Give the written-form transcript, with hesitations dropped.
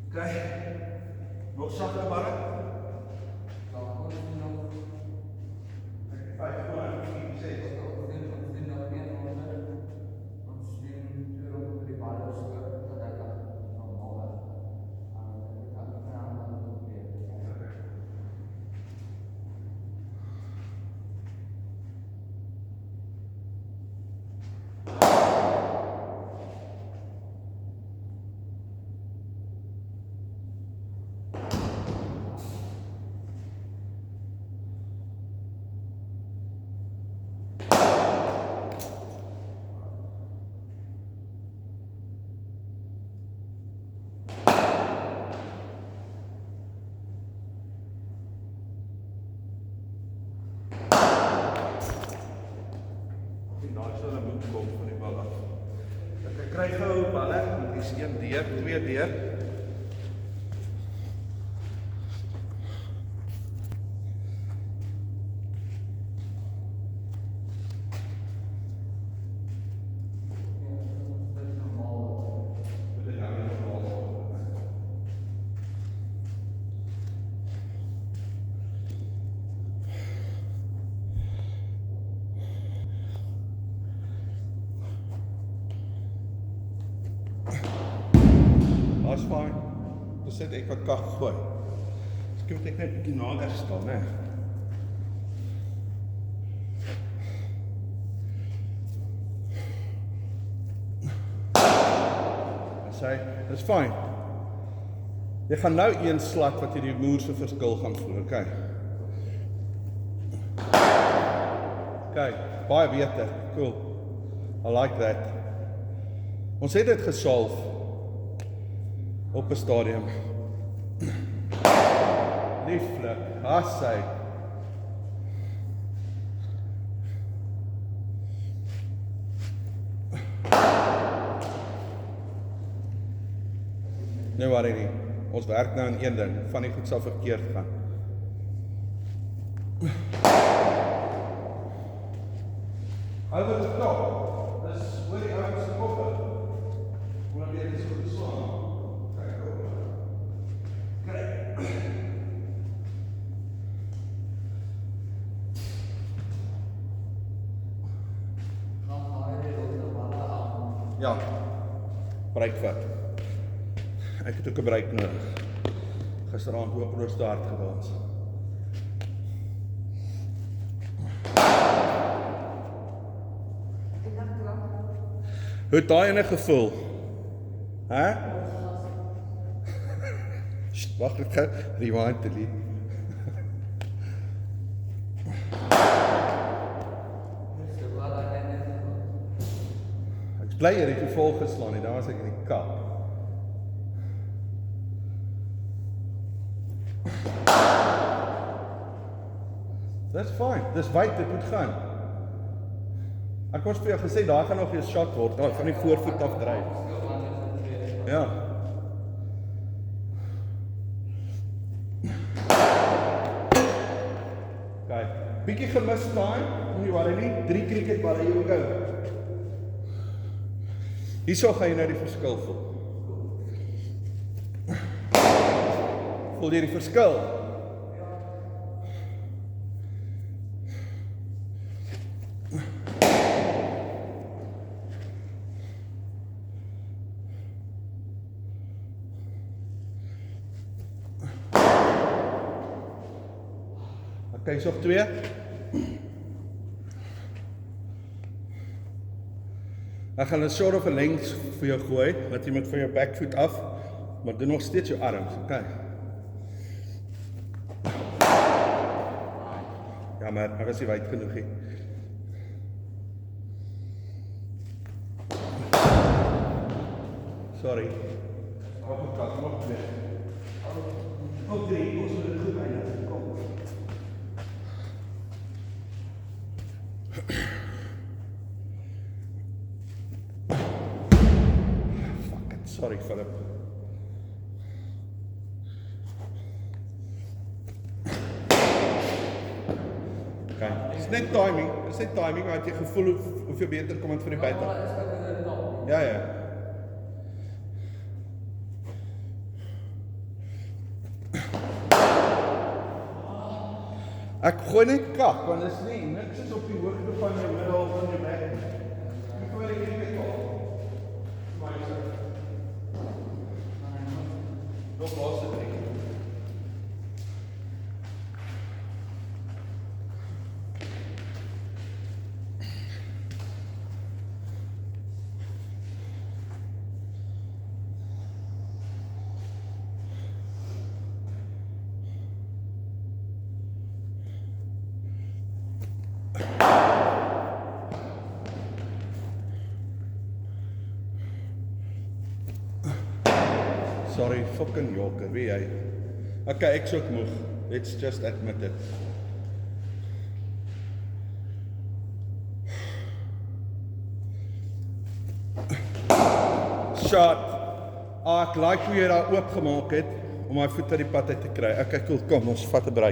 Oké. Nog zachter ballen. Kom van die bal af. Ek kry gou balle, dit is 1 deur, 2 deur. That's fine. Dus zet ik wat kak gooi. Dus ik moet net een beetje nader staan, hè. Dat is fijn. Je gaat nou een slag wat je die moerse verskil gaan voelen, oké. Kijk, baie beter, cool. I like that. Ons het dit gesolve op 'n stadium. Lieflik, hassy. Nee, worry nie. Ons werk nou aan een ding, van die goed sal verkeerd gaan. Over the top, dis hoor die ouens se koppe. Hoe dan dit is goed geslaan. Kyk op. Kyk. Ja, breekvat. Ek het ook 'n breek nodig. Gisteraand hopeloos te hard gedans. Hoe het daai ene gevoel? Hè? Wag, ek gaan rewind te lief. Ek bly hier het jy vol geslaan nie, daar was ek in die kap. That's fine, dis wyd, dit moet gaan. Ek het vir jou gesê, daar gaan nog 'n shot word, daar van die voorvoet af dryf. Ja. Kyk, bietjie gemis daai, nie worry nie, 3 cricketballe, hier we go. Hierso gaan jy nou die verskil voel. Voel jy die verskil? Oké, is nog 2. Ek gaan 'n sort of 'n length vir jou gooi, dat jy met van jou backfoot af, maar doen nog steeds jou arms, oké. Ja, maar ek is nie wyd genoeg nie. Sorry. Nog 2. Ook 3, ons moet dit goed eindig. Kom. Fuck it, sorry Philip. Okay, dis net timing, maar het jy gevoel hoe jy beter kom het van die buite? Ja, ja. Ek gooi net kak, want dit is nie, niks is op die hoogte van jou middel van jou bek. Ek gooi die kriket al. Nog laaste 3. Sorry, fucking joker, wie jy? Okay, ek's ook moeg. Let's just admit it. Shot. Ek like hoe jy daar oopgemaak het om my voet uit die pad uit te kry. Okay, cool, kom, ons vat 'n break.